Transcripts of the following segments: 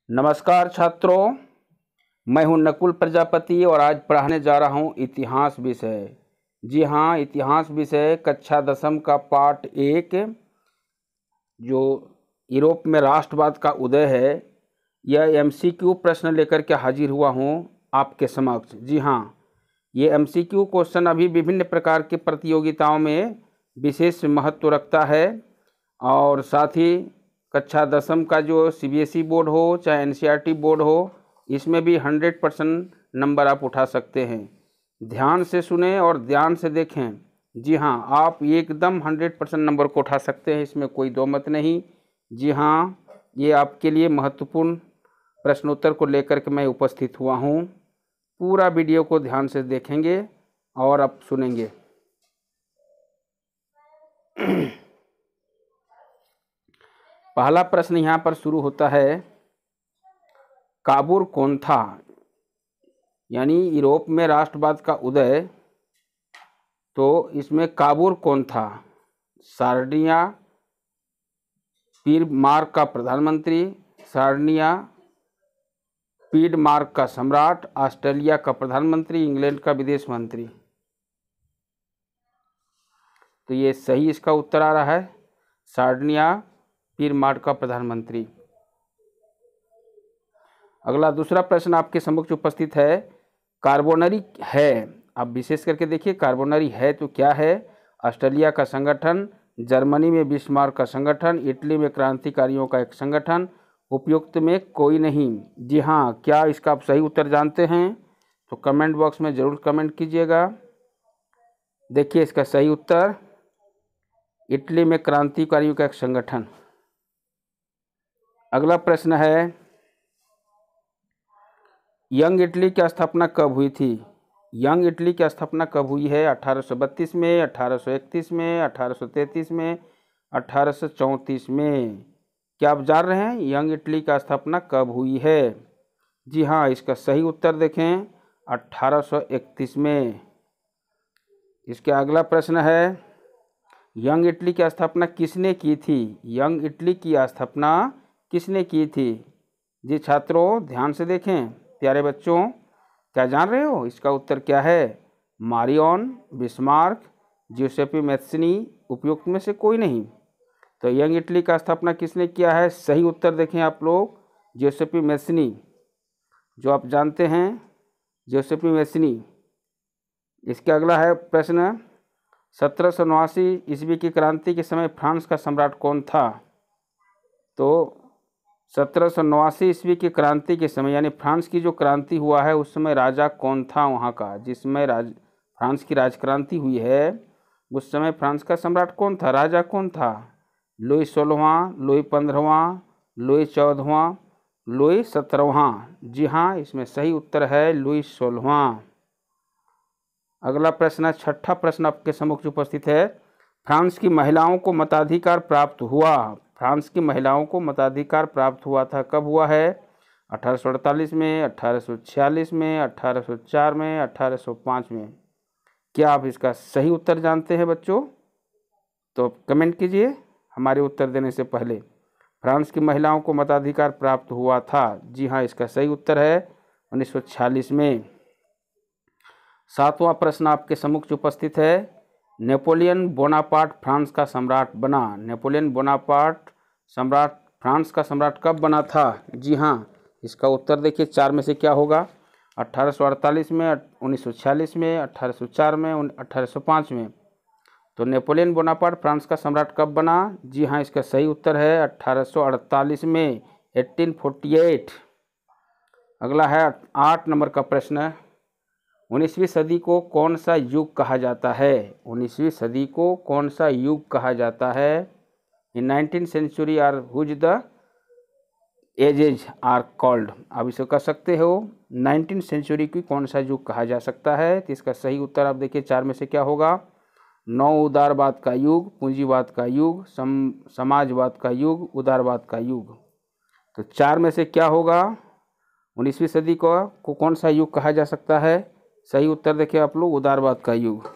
नमस्कार छात्रों, मैं हूं नकुल प्रजापति और आज पढ़ाने जा रहा हूं इतिहास विषय। जी हां, इतिहास विषय कक्षा 10वीं का पार्ट 1 जो यूरोप में राष्ट्रवाद का उदय है, यह MCQ प्रश्न लेकर के हाजिर हुआ हूं आपके समक्ष। जी हां, ये MCQ क्वेश्चन अभी विभिन्न प्रकार के प्रतियोगिताओं में विशेष महत्व रखता है और साथ ही कक्षा 10वीं का जो CBSE बोर्ड हो चाहे NCERT बोर्ड हो, इसमें भी 100% नंबर आप उठा सकते हैं। ध्यान से सुने और ध्यान से देखें। जी हाँ, आप एकदम 100% नंबर को उठा सकते हैं, इसमें कोई दो मत नहीं। जी हाँ, ये आपके लिए महत्वपूर्ण प्रश्नोत्तर को लेकर के मैं उपस्थित हुआ हूँ। पूरा वीडियो को ध्यान से देखेंगे और आप सुनेंगे। पहला प्रश्न यहाँ पर शुरू होता है, काबूल कौन था? यानी यूरोप में राष्ट्रवाद का उदय, तो इसमें काबूल कौन था? सार्डिनिया पीडमार्क का प्रधानमंत्री, सार्डिनिया पीडमार्क का सम्राट, ऑस्ट्रेलिया का प्रधानमंत्री, इंग्लैंड का विदेश मंत्री। तो ये सही इसका उत्तर आ रहा है, सार्डिनिया पीडमार्क का प्रधानमंत्री। अगला दूसरा प्रश्न आपके समक्ष उपस्थित है, कार्बोनरी है। आप विशेष करके देखिए, कार्बोनरी है तो क्या है? ऑस्ट्रेलिया का संगठन, जर्मनी में बिस्मार्क का संगठन, इटली में क्रांतिकारियों का एक संगठन, उपयुक्त में कोई नहीं। जी हाँ, क्या इसका आप सही उत्तर जानते हैं? तो कमेंट बॉक्स में ज़रूर कमेंट कीजिएगा। देखिए इसका सही उत्तर, इटली में क्रांतिकारियों का एक संगठन। अगला प्रश्न है, यंग इटली की स्थापना कब हुई थी? यंग इटली की स्थापना कब हुई है? 1832 में, 1831 में, 1833 में, 1834 में। क्या आप जान रहे हैं यंग इटली का स्थापना कब हुई है? जी हाँ, इसका सही उत्तर देखें, 1831 में। इसके अगला प्रश्न है, यंग इटली की स्थापना किसने की थी? यंग इटली की स्थापना किसने की थी? जी छात्रों, ध्यान से देखें। प्यारे बच्चों, क्या जान रहे हो इसका उत्तर क्या है? मारियन, बिस्मार्क, ज्यूसेपी मैत्सनी, उपयुक्त में से कोई नहीं। तो यंग इटली का स्थापना किसने किया है? सही उत्तर देखें आप लोग, ज्यूसेपी मैत्सनी, जो आप जानते हैं, ज्यूसेपी मैत्सनी। इसके अगला है प्रश्न, 1789 ईस्वी की क्रांति के समय फ्रांस का सम्राट कौन था? तो 1789 ईस्वी की क्रांति के समय, यानी फ्रांस की जो क्रांति हुआ है उस समय राजा कौन था वहाँ का? जिस समय फ्रांस की राजक्रांति हुई है उस समय फ्रांस का सम्राट कौन था, राजा कौन था? लुई 16वां, लुई 15वां, लुई 14वां, लुई 17वां। जी हाँ, इसमें सही उत्तर है लुई 16वां। अगला प्रश्न, छठा प्रश्न आपके समक्ष उपस्थित है, फ्रांस की महिलाओं को मताधिकार प्राप्त हुआ। फ्रांस की महिलाओं को मताधिकार प्राप्त हुआ था, कब हुआ है? 1848 में, 1846 में, 1804 में, 1805 में। क्या आप इसका सही उत्तर जानते हैं बच्चों? तो कमेंट कीजिए हमारे उत्तर देने से पहले। फ्रांस की महिलाओं को मताधिकार प्राप्त हुआ था। जी हाँ, इसका सही उत्तर है 1946 में। सातवां प्रश्न आपके सम्मुख उपस्थित है, नेपोलियन बोनापार्ट फ्रांस का सम्राट बना। नेपोलियन बोनापार्ट सम्राट फ्रांस का सम्राट कब बना था? जी हाँ, इसका उत्तर देखिए, चार में से क्या होगा? 1848 में, 1946 में, 1804 में, 1805 में। तो नेपोलियन बोनापार्ट फ्रांस का सम्राट कब बना? जी हाँ, इसका सही उत्तर है 1848 में, 1848। अगला है 8 नंबर का प्रश्न, 19वीं सदी को कौन सा युग कहा जाता है? 19वीं सदी को कौन सा युग कहा जाता है? In 19th century are whose the ages are called. आप इसे कह सकते हो 19th सेंचुरी की कौन सा युग कहा जा सकता है? तो इसका सही उत्तर आप देखिए, चार में से क्या होगा? नौ उदारवाद का युग, पूंजीवाद का युग, समाजवाद का युग, उदारवाद का युग। तो चार में से क्या होगा? 19वीं सदी को कौन सा युग कहा जा सकता है? सही उत्तर देखिए आप लोग, उदारवाद का युग।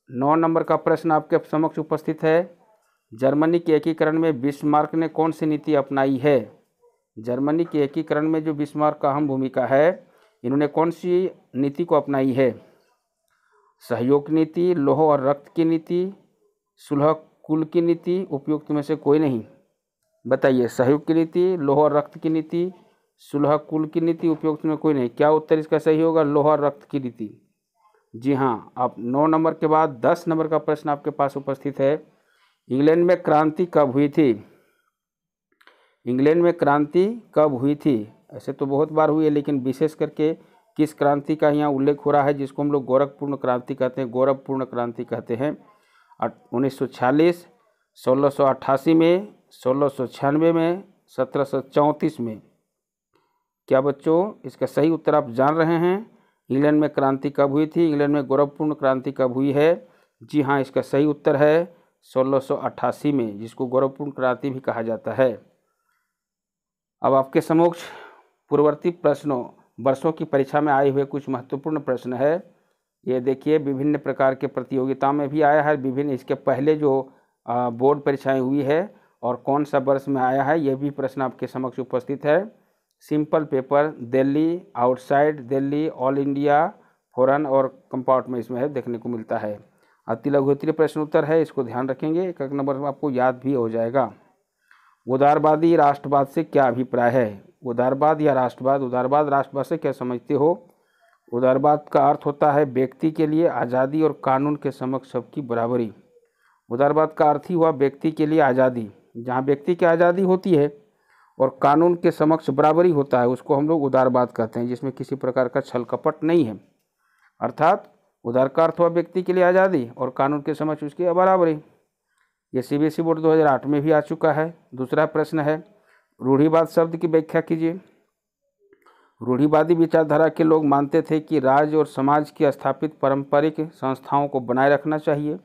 9 नंबर का प्रश्न आपके समक्ष उपस्थित है, जर्मनी के एकीकरण में बिस्मार्क ने कौन सी नीति अपनाई है? जर्मनी के एकीकरण में जो बिस्मार्क का अहम भूमिका है, इन्होंने कौन सी नीति को अपनाई है? सहयोग नीति, लौह और रक्त की नीति, सुलह कुल की नीति, उपयुक्त में से कोई नहीं। बताइए, सहयोग की नीति, लौह और रक्त की नीति, सुलह कुल की नीति, उपयुक्त में कोई नहीं। क्या उत्तर इसका सही होगा? लौह और रक्त की नीति। जी हाँ। अब 9 नंबर के बाद 10 नंबर का प्रश्न आपके पास उपस्थित है। इंग्लैंड में क्रांति कब हुई थी? इंग्लैंड में क्रांति कब हुई थी? ऐसे तो बहुत बार हुई है, लेकिन विशेष करके किस क्रांति का यहाँ उल्लेख हो रहा है, जिसको हम लोग गोरखपूर्ण क्रांति कहते हैं, गौरवपूर्ण क्रांति कहते हैं। 1946, 1688 में, 1696 में, 1734 में। क्या बच्चों, इसका सही उत्तर आप जान रहे हैं? इंग्लैंड में क्रांति कब हुई थी? इंग्लैंड में गौरवपूर्ण क्रांति कब हुई है? जी हाँ, इसका सही उत्तर है 1688 में, जिसको गौरवपूर्ण क्रांति भी कहा जाता है। अब आपके समक्ष पूर्ववर्ती प्रश्नों, वर्षों की परीक्षा में आए हुए कुछ महत्वपूर्ण प्रश्न है। ये देखिए, विभिन्न प्रकार के प्रतियोगिता में भी आया है, विभिन्न इसके पहले जो बोर्ड परीक्षाएं हुई है और कौन सा वर्ष में आया है, यह भी प्रश्न आपके समक्ष उपस्थित है। Simple paper, Delhi, outside Delhi, all India, foreign और कंपार्ट में इसमें है, देखने को मिलता है। अति लघु उत्तरीय प्रश्न उत्तर है, इसको ध्यान रखेंगे, एक नंबर में आपको याद भी हो जाएगा। उदारवादी राष्ट्रवाद से क्या अभिप्राय है? उदारवाद या राष्ट्रवाद, उदारवाद राष्ट्रवाद से क्या समझते हो? उदारवाद का अर्थ होता है व्यक्ति के लिए आज़ादी और कानून के समक्ष सबकी बराबरी। उदारवाद का अर्थ ही हुआ व्यक्ति के लिए आज़ादी। जहाँ व्यक्ति की आज़ादी होती है और कानून के समक्ष बराबरी होता है, उसको हम लोग उदारवाद कहते हैं, जिसमें किसी प्रकार का छल कपट नहीं है। अर्थात उदार का अर्थ हुआ व्यक्ति के लिए आज़ादी और कानून के समक्ष उसकी बराबरी। ये सीबीएसई बोर्ड 2008 में भी आ चुका है। दूसरा प्रश्न है, रूढ़िवाद शब्द की व्याख्या कीजिए। रूढ़िवादी विचारधारा के लोग मानते थे कि राज्य और समाज की स्थापित पारंपरिक संस्थाओं को बनाए रखना चाहिए।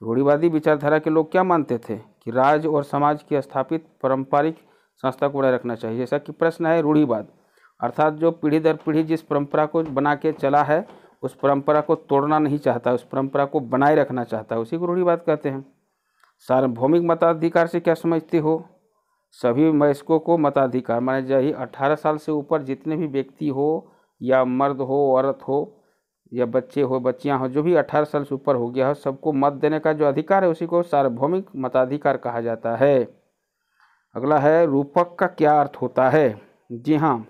रूढ़िवादी विचारधारा के लोग क्या मानते थे? कि राज्य और समाज की स्थापित पारंपरिक संस्था को बनाए रखना चाहिए। जैसा कि प्रश्न है, रूढ़िवाद अर्थात जो पीढ़ी दर पीढ़ी जिस परंपरा को बना के चला है, उस परंपरा को तोड़ना नहीं चाहता, उस परंपरा को बनाए रखना चाहता है, उसी को रूढ़िवाद कहते हैं। सार्वभौमिक मताधिकार से क्या समझते हो? सभी वयस्कों को मताधिकार माने जाए। 18 साल से ऊपर जितने भी व्यक्ति हो, या मर्द हो, औरत हो, या बच्चे हो, बच्चियां हो, जो भी 18 साल से ऊपर हो गया हो, सबको मत देने का जो अधिकार है, उसी को सार्वभौमिक मताधिकार कहा जाता है। अगला है, रूपक का क्या अर्थ होता है? जी हाँ,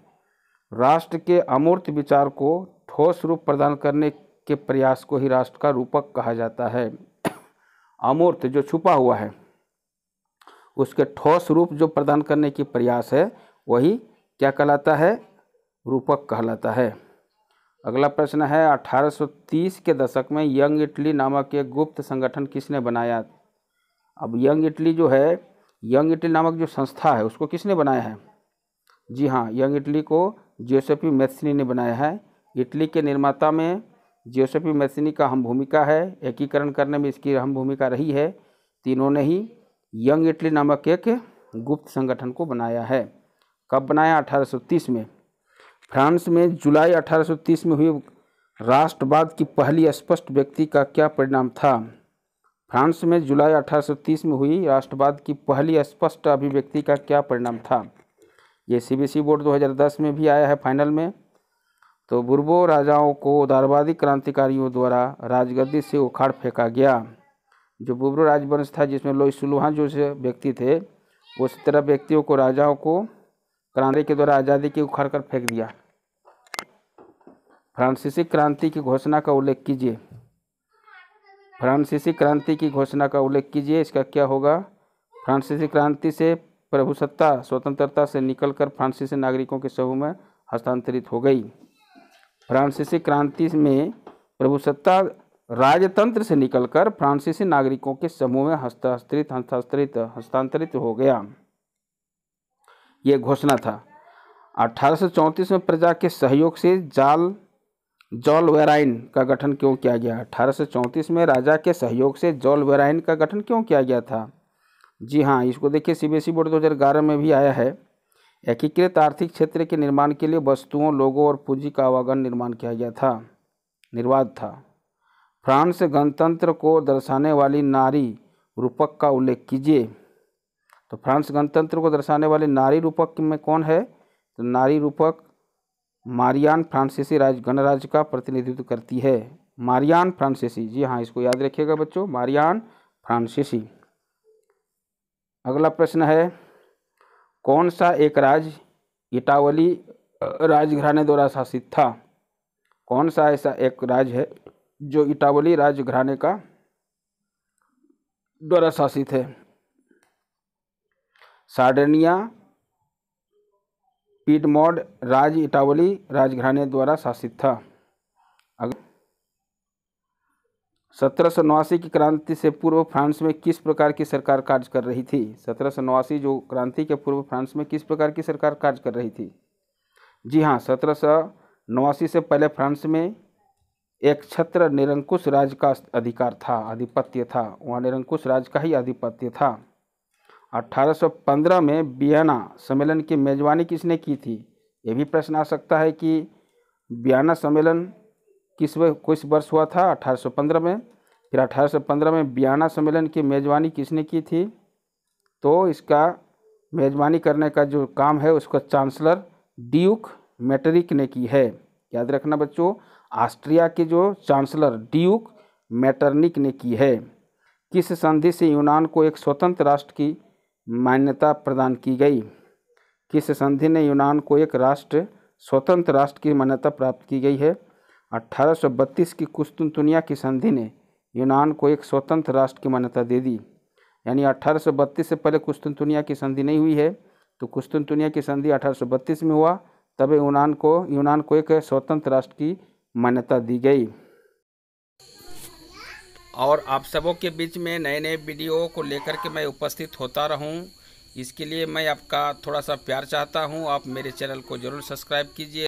राष्ट्र के अमूर्त विचार को ठोस रूप प्रदान करने के प्रयास को ही राष्ट्र का रूपक कहा जाता है। अमूर्त जो छुपा हुआ है, उसके ठोस रूप जो प्रदान करने की प्रयास है, वही क्या कहलाता है? रूपक कहलाता है। अगला प्रश्न है, 1830 के दशक में यंग इटली नामक एक गुप्त संगठन किसने बनाया? अब यंग इटली जो है, यंग इटली नामक जो संस्था है, उसको किसने बनाया है? जी हाँ, यंग इटली को जियोसेपी मैत्सिनी ने बनाया है। इटली के निर्माता में जियोसेपी मैत्सिनी का अहम भूमिका है, एकीकरण करने में इसकी अहम भूमिका रही है। तीनों ने ही यंग इटली नामक एक गुप्त संगठन को बनाया है। कब बनाया? 1830 में। फ्रांस में जुलाई 1830 में हुई राष्ट्रवाद की पहली स्पष्ट व्यक्ति का क्या परिणाम था? फ्रांस में जुलाई 1830 में हुई राष्ट्रवाद की पहली स्पष्ट अभिव्यक्ति का क्या परिणाम था? ये सीबीएसई बोर्ड 2010 में भी आया है फाइनल में। तो बुर्बो राजाओं को उदारवादी क्रांतिकारियों द्वारा राजगद्दी से उखाड़ फेंका गया। जो बुर्बो राजवंश था, जिसमें लोई सुलुहान जो व्यक्ति थे, उस तरह व्यक्तियों को, राजाओं को क्रांति के द्वारा आज़ादी की उखाड़ कर फेंक दिया। फ्रांसीसी क्रांति की घोषणा का उल्लेख कीजिए। फ्रांसीसी क्रांति की घोषणा का उल्लेख कीजिए, इसका क्या होगा? फ्रांसीसी क्रांति से प्रभुसत्ता स्वतंत्रता से निकलकर फ्रांसीसी नागरिकों के समूह में हस्तांतरित हो गई। फ्रांसीसी क्रांति में प्रभुसत्ता राजतंत्र से निकलकर फ्रांसीसी नागरिकों के समूह में हस्तांतरित हो गया, ये घोषणा था। 1834 में प्रजा के सहयोग से जॉल वेराइन का गठन क्यों किया गया? 1834 में राजा के सहयोग से जॉल वेराइन का गठन क्यों किया गया था? जी हाँ, इसको देखिए, सीबीएसई बोर्ड 2011 में भी आया है। एकीकृत आर्थिक क्षेत्र के निर्माण के लिए वस्तुओं, लोगों और पूंजी का आवागमन निर्माण किया गया था, निर्वाध था। फ्रांस गणतंत्र को दर्शाने वाली नारी रूपक का उल्लेख कीजिए। तो फ्रांस गणतंत्र को दर्शाने वाले नारी रूपक में कौन है? तो नारी रूपक मारियान फ्रांसीसी गणराज्य का प्रतिनिधित्व करती है। मारियान फ्रांसीसी, जी हाँ, इसको याद रखिएगा बच्चों, मारियान फ्रांसीसी। अगला प्रश्न है, कौन सा एक राज्य इटावली राजघराने द्वारा शासित था? कौन सा ऐसा एक राज्य है जो इटावली राजघराने का द्वारा शासित है? सार्डिनिया, पीडमोड राज्य इटावली राजघराने द्वारा शासित था। 1789 की क्रांति से पूर्व फ्रांस में किस प्रकार की सरकार कार्य कर रही थी? 1789 जो क्रांति के पूर्व फ्रांस में किस प्रकार की सरकार कार्य कर रही थी? जी हाँ, 1789 से पहले फ्रांस में एक छत्र निरंकुश राज का अधिकार था, आधिपत्य था, वहाँ निरंकुश राज का ही आधिपत्य था। 1815 में वियना सम्मेलन की मेजबानी किसने की थी? ये भी प्रश्न आ सकता है कि वियना सम्मेलन किस वर्ष हुआ था? 1815 में। फिर 1815 में वियना सम्मेलन की मेजबानी किसने की थी? तो इसका मेजबानी करने का जो काम है उसका चांसलर ड्यूक मेटरिक ने की है। याद रखना बच्चों, ऑस्ट्रिया के जो चांसलर ड्यूक मेटरनिक ने की है। किस संधि से यूनान को एक स्वतंत्र राष्ट्र की मान्यता प्रदान की गई? किस संधि ने यूनान को एक स्वतंत्र राष्ट्र की मान्यता प्राप्त की गई है? 1832 की कुस्तुनतुनिया की संधि ने यूनान को एक स्वतंत्र राष्ट्र की मान्यता दे दी। यानी 1832 से पहले कुस्तुनतुनिया की संधि नहीं हुई है, तो कुस्तुनतुनिया की संधि 1832 में हुआ, तब यूनान को एक स्वतंत्र राष्ट्र की मान्यता दी गई। और आप सबों के बीच में नए नए वीडियो को लेकर के मैं उपस्थित होता रहूं, इसके लिए मैं आपका थोड़ा सा प्यार चाहता हूं। आप मेरे चैनल को ज़रूर सब्सक्राइब कीजिए।